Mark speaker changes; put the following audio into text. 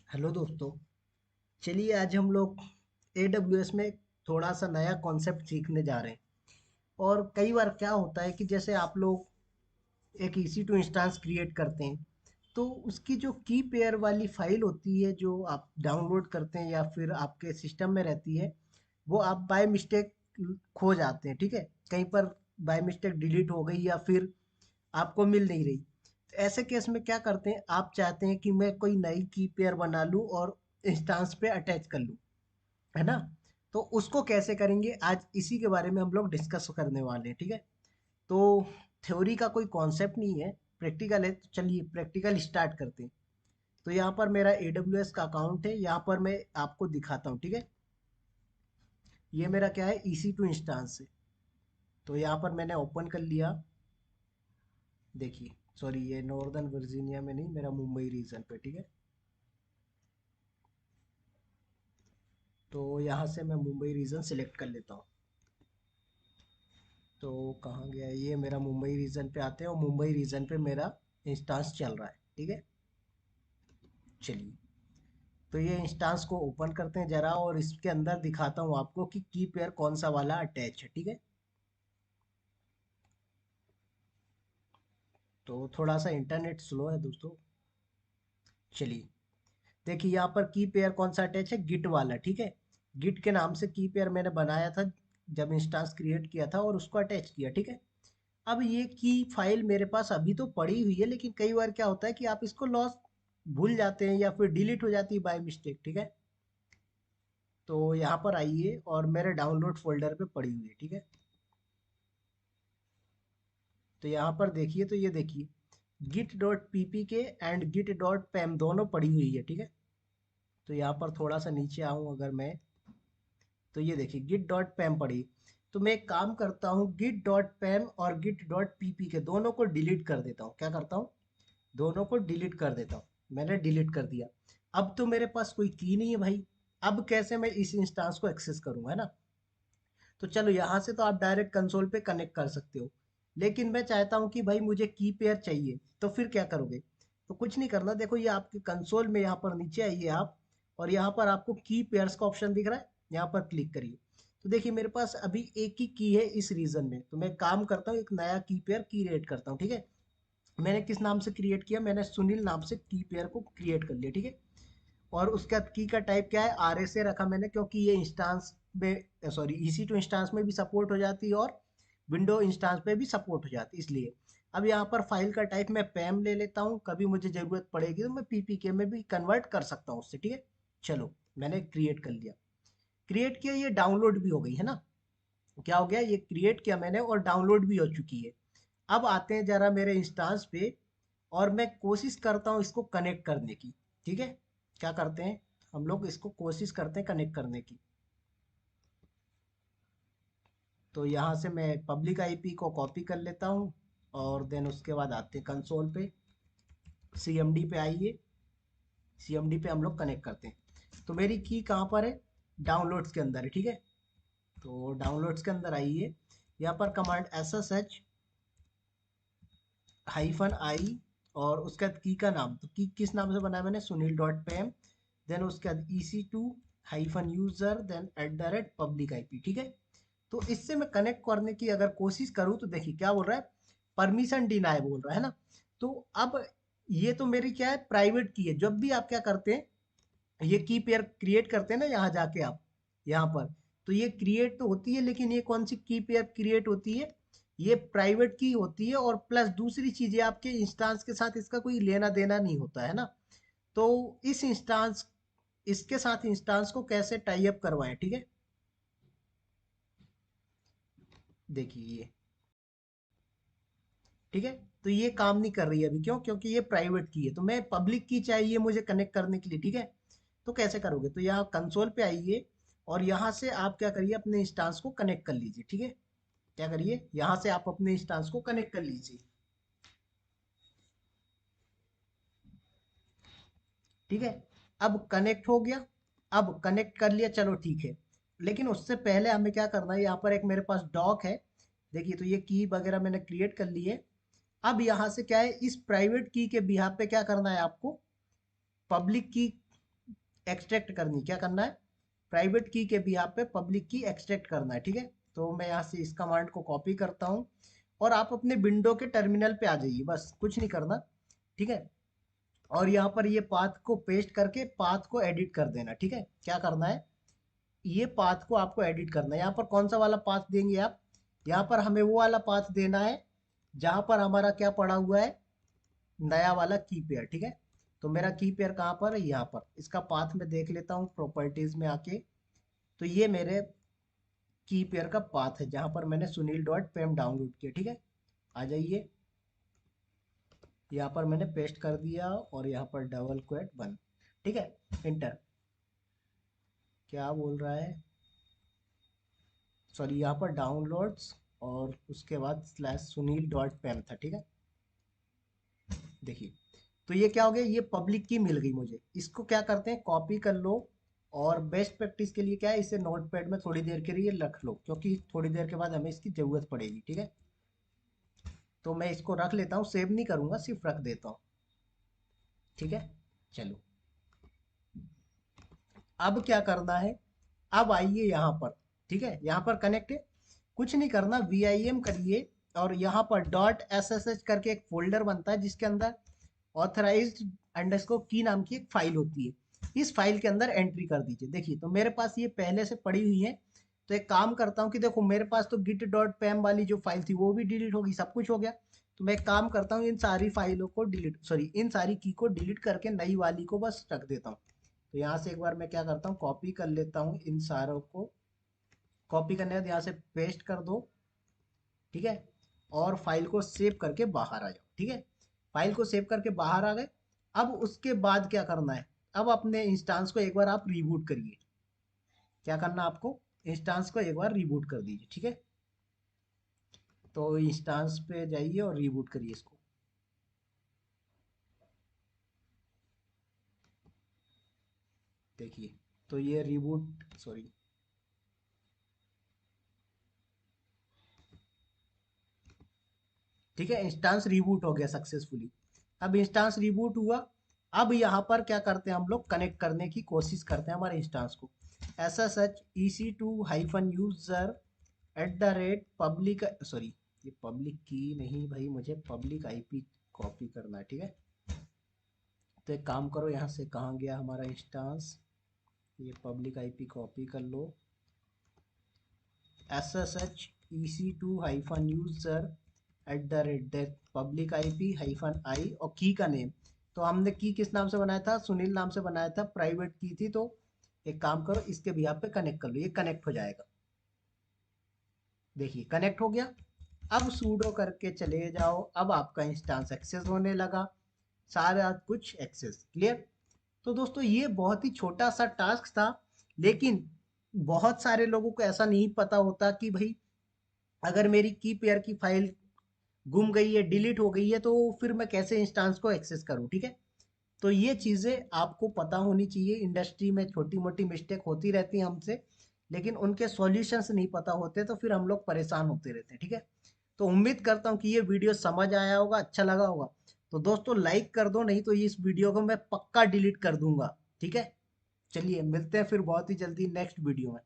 Speaker 1: Hello दोस्तों। चलिए आज हम लोग AWS में थोड़ा सा नया कॉन्सेप्ट सीखने जा रहे हैं। और कई बार क्या होता है कि जैसे आप लोग एक EC2 इंस्टेंस क्रिएट करते हैं, तो उसकी जो की पेयर वाली फाइल होती है जो आप डाउनलोड करते हैं या फिर आपके सिस्टम में रहती है, वो आप बाय मिस्टेक खो जाते हैं। ठीक है, कहीं पर बाय मिस्टेक डिलीट हो गई या फिर आपको मिल नहीं रही। तो ऐसे केस में क्या करते हैं, आप चाहते हैं कि मैं कोई नई की पेयर बना लूं और इंस्टांस पे अटैच कर लूं, है ना। तो उसको कैसे करेंगे, आज इसी के बारे में हम लोग डिस्कस करने वाले हैं। ठीक है, तो थ्योरी का कोई कॉन्सेप्ट नहीं है, प्रैक्टिकल है। तो चलिए प्रैक्टिकल स्टार्ट करते हैं। तो यहाँ पर मेरा AWS का अकाउंट है, यहाँ पर मैं आपको दिखाता हूँ। ठीक है, ये मेरा क्या है, EC2 इंस्टांस है। तो यहाँ पर मैंने ओपन कर लिया। देखिए, सॉरी, ये नॉर्दर्न वर्जीनिया में नहीं, मेरा मुंबई रीजन पे। ठीक है, तो यहाँ से मैं मुंबई रीजन सिलेक्ट कर लेता हूँ। तो कहाँ गया, ये मेरा मुंबई रीजन पे आते हैं और मुंबई रीजन पे मेरा इंस्टांस चल रहा है। ठीक है, चलिए, तो ये इंस्टांस को ओपन करते हैं जरा और इसके अंदर दिखाता हूँ आपको कि की पेयर कौन सा वाला अटैच है। ठीक है, तो थोड़ा सा इंटरनेट स्लो है दोस्तों। चलिए, देखिए यहाँ पर की पेयर कौन सा अटैच है, गिट वाला। ठीक है, गिट के नाम से की पेयर मैंने बनाया था जब इंस्टांस क्रिएट किया था और उसको अटैच किया। ठीक है, अब ये की फाइल मेरे पास अभी तो पड़ी हुई है, लेकिन कई बार क्या होता है कि आप इसको लॉस भूल जाते हैं या फिर डिलीट हो जाती है बाय मिस्टेक। ठीक है, तो यहाँ पर आइए और मेरे डाउनलोड फोल्डर पे पड़ी हुई है। ठीक है, तो यहाँ पर देखिए, तो ये देखिए git dot py and git dot pem दोनों पड़ी हुई है। ठीक है, तो यहाँ पर थोड़ा सा नीचे आऊँ अगर मैं, तो ये देखिए git डॉट pem पड़ी। तो मैं एक काम करता हूँ, git डॉट pem और git डॉट py के दोनों को डिलीट कर देता हूँ। क्या करता हूँ, दोनों को डिलीट कर देता हूँ। मैंने डिलीट कर दिया। अब तो मेरे पास कोई की नहीं है भाई। अब कैसे मैं इस इंस्टांस को एक्सेस करूँ, है ना। तो चलो, यहाँ से तो आप डायरेक्ट कंसोल पे कनेक्ट कर सकते हो, लेकिन मैं चाहता हूँ कि भाई मुझे की पेयर चाहिए। तो फिर क्या करोगे, तो कुछ नहीं करना। देखो, ये आपके कंसोल में यहाँ पर नीचे आइए आप, और यहाँ पर आपको की पेयर्स का ऑप्शन दिख रहा है, यहाँ पर क्लिक करिए। तो देखिए मेरे पास अभी एक ही की है इस रीजन में, तो मैं काम करता हूँ, एक नया की पेयर क्रिएट करता हूँ। ठीक है, मैंने किस नाम से क्रिएट किया, मैंने सुनील नाम से की पेयर को क्रिएट कर लिया। ठीक है, और उसका की का टाइप क्या है, RSA रखा मैंने, क्योंकि ये इंस्टांस में, सॉरी, EC2 इंस्टांस में भी सपोर्ट हो जाती है और विंडो इंस्टांस पे भी सपोर्ट हो जाती है, इसलिए। अब यहाँ पर फाइल का टाइप मैं पैम ले लेता हूँ, कभी मुझे ज़रूरत पड़ेगी तो मैं PPK में भी कन्वर्ट कर सकता हूँ उससे। ठीक है, चलो, मैंने क्रिएट कर लिया। क्रिएट किया, ये डाउनलोड भी हो गई, है ना। क्या हो गया, ये क्रिएट किया मैंने और डाउनलोड भी हो चुकी है। अब आते हैं जरा मेरे इंस्टांस पे, और मैं कोशिश करता हूँ इसको कनेक्ट करने की। ठीक है, क्या करते हैं, हम लोग इसको कोशिश करते हैं कनेक्ट करने की। तो यहाँ से मैं पब्लिक आईपी को कॉपी कर लेता हूँ, और देन उसके बाद आते हैं कंसोल पे, CMD पे आइए। CMD पे हम लोग कनेक्ट करते हैं। तो मेरी की कहाँ पर है, डाउनलोड्स के अंदर है। ठीक है, तो डाउनलोड्स के अंदर आइए, यहाँ पर कमांड SSH -i, और उसके बाद की का नाम, तो की किस नाम से बनाया मैंने, सुनील डॉट पेम। देन उसके बाद EC2 -user, then @public IP। ठीक है, तो इससे मैं कनेक्ट करने की अगर कोशिश करूँ तो देखिए क्या बोल रहा है, परमिशन डिनाय बोल रहा है ना। तो अब ये तो मेरी क्या है, प्राइवेट की है। जब भी आप क्या करते हैं, ये की पेयर क्रिएट करते हैं ना, यहाँ जाके आप, यहाँ पर, तो ये क्रिएट तो होती है, लेकिन ये कौन सी की पेयर क्रिएट होती है, ये प्राइवेट की होती है। और प्लस दूसरी चीजें, आपके इंस्टांस के साथ इसका कोई लेना देना नहीं होता है ना। तो इस इंस्टांस, इसके साथ इंस्टांस को कैसे टाई अप करवाएं। ठीक है, देखिए ये, ठीक है, तो ये काम नहीं कर रही है अभी, क्यों, क्योंकि ये प्राइवेट की है। तो मैं पब्लिक की चाहिए मुझे कनेक्ट करने के लिए। ठीक है, तो कैसे करोगे, तो यहाँ कंसोल पे आइए, और यहाँ से आप क्या करिए, अपने इंस्टांस को कनेक्ट कर लीजिए। ठीक है, क्या करिए, यहाँ से आप अपने इंस्टांस को कनेक्ट कर लीजिए। ठीक है, अब कनेक्ट हो गया। अब कनेक्ट कर लिया, चलो ठीक है। लेकिन उससे पहले हमें क्या करना है, यहाँ पर एक मेरे पास डॉक है। देखिए, तो ये की वगैरह मैंने क्रिएट कर ली है। अब यहाँ से क्या है, इस प्राइवेट की के बिहाफ पे क्या करना है आपको, पब्लिक की एक्सट्रैक्ट करनी, क्या करना है, प्राइवेट की के बिहाफ पे पब्लिक की एक्सट्रैक्ट करना है, ठीक है। तो मैं यहाँ से इस कमांड को कॉपी करता हूँ और आप अपने विंडो के टर्मिनल पे आ जाइए, बस कुछ नहीं करना, ठीक है। और यहाँ पर ये पाथ को पेस्ट करके पाथ को एडिट कर देना, ठीक है। क्या करना है, ये पाथ को आपको एडिट करना है। यहाँ पर कौन सा वाला पाथ देंगे आप, यहाँ पर हमें वो वाला पाथ देना है जहाँ पर हमारा क्या पड़ा हुआ है, नया वाला की पेयर, ठीक है। तो मेरा की पेयर कहाँ पर है, यहाँ पर। इसका पाथ मैं देख लेता हूँ प्रॉपर्टीज में आके। तो ये मेरे की पेयर का पाथ है जहाँ पर मैंने सुनील डॉट पेम डाउनलोड किया, ठीक है। आ जाइए, यहाँ पर मैंने पेस्ट कर दिया और यहाँ पर डबल क्वेट बंद, ठीक है। इंटर, क्या बोल रहा है, सॉरी, यहाँ पर डाउनलोड्स और उसके बाद स्लैश सुनील डॉट पेम था, ठीक है। देखिए, तो ये क्या हो गया, ये पब्लिक की मिल गई मुझे। इसको क्या करते हैं, कॉपी कर लो और बेस्ट प्रैक्टिस के लिए क्या है, इसे नोटपैड में थोड़ी देर के लिए रख लो, क्योंकि थोड़ी देर के बाद हमें इसकी ज़रूरत पड़ेगी, ठीक है। तो मैं इसको रख लेता हूँ, सेव नहीं करूँगा, सिर्फ रख देता हूँ, ठीक है। चलो, अब क्या करना है, अब आइए यहाँ पर, ठीक है। यहाँ पर कनेक्ट है, कुछ नहीं करना, VIM करिए और यहाँ पर डॉट SSH करके एक फोल्डर बनता है जिसके अंदर ऑथराइज्ड अंडरस्कोर की नाम की एक फाइल होती है। इस फाइल के अंदर एंट्री कर दीजिए। देखिए, तो मेरे पास ये पहले से पड़ी हुई है। तो एक काम करता हूँ कि देखो, मेरे पास तो git डॉट पैम वाली जो फाइल थी वो भी डिलीट होगी, सब कुछ हो गया। तो मैं एक काम करता हूँ, इन सारी फाइलों को डिलीट, सॉरी, इन सारी की को डिलीट करके नई वाली को बस रख देता हूँ। तो यहाँ से एक बार मैं क्या करता हूँ, कॉपी कर लेता हूँ इन सारों को। कॉपी करने के बाद यहाँ से पेस्ट कर दो, ठीक है। और फाइल को सेव करके बाहर आ जाओ, ठीक है। फाइल को सेव करके बाहर आ गए। अब उसके बाद क्या करना है, अब अपने इंस्टांस को एक बार आप रिबूट करिए। क्या करना आपको, इंस्टांस को एक बार रिबूट कर दीजिए, ठीक है। तो इंस्टांस पे जाइए और रिबूट करिए इसको। देखिए, तो ये रिबूट, सॉरी, ठीक है, इंस्टांस रिबूट हो गया सक्सेसफुली। अब इंस्टांस रिबूट हुआ। अब यहाँ पर क्या करते हैं, हम लोग कनेक्ट करने की कोशिश करते हैं हमारे इंस्टांस को। SSH EC2 -user @ public, sorry, ये पब्लिक की नहीं भाई, मुझे पब्लिक IP कॉपी करना है, ठीक है। तो एक काम करो, यहाँ से कहाँ गया हमारा इंस्टांस, ये पब्लिक IP कॉपी कर लो। SSH EC2 -user @public IP-i और की का नेम। तो हमने की किस नाम से बनाया था, सुनील नाम से बनाया था, प्राइवेट की थी। तो एक काम करो, इसके भी आप पे कनेक्ट कर लो, ये कनेक्ट हो जाएगा। देखिए, कनेक्ट हो गया। अब सूडो करके चले जाओ, अब आपका इंस्टांस एक्सेस होने लगा, सारा कुछ एक्सेस क्लियर। तो दोस्तों, ये बहुत ही छोटा सा टास्क था, लेकिन बहुत सारे लोगों को ऐसा नहीं पता होता कि भाई, अगर मेरी की पेयर की फाइल गुम गई है, डिलीट हो गई है, तो फिर मैं कैसे इंस्टांस को एक्सेस करूं, ठीक है। तो ये चीज़ें आपको पता होनी चाहिए। इंडस्ट्री में छोटी मोटी मिस्टेक होती रहती है हमसे, लेकिन उनके सॉल्यूशंस नहीं पता होते, तो फिर हम लोग परेशान होते रहते हैं, ठीक है। तो उम्मीद करता हूँ कि ये वीडियो समझ आया होगा, अच्छा लगा होगा। तो दोस्तों, लाइक कर दो, नहीं तो इस वीडियो को मैं पक्का डिलीट कर दूंगा, ठीक है। चलिए, मिलते हैं फिर बहुत ही जल्दी नेक्स्ट वीडियो में।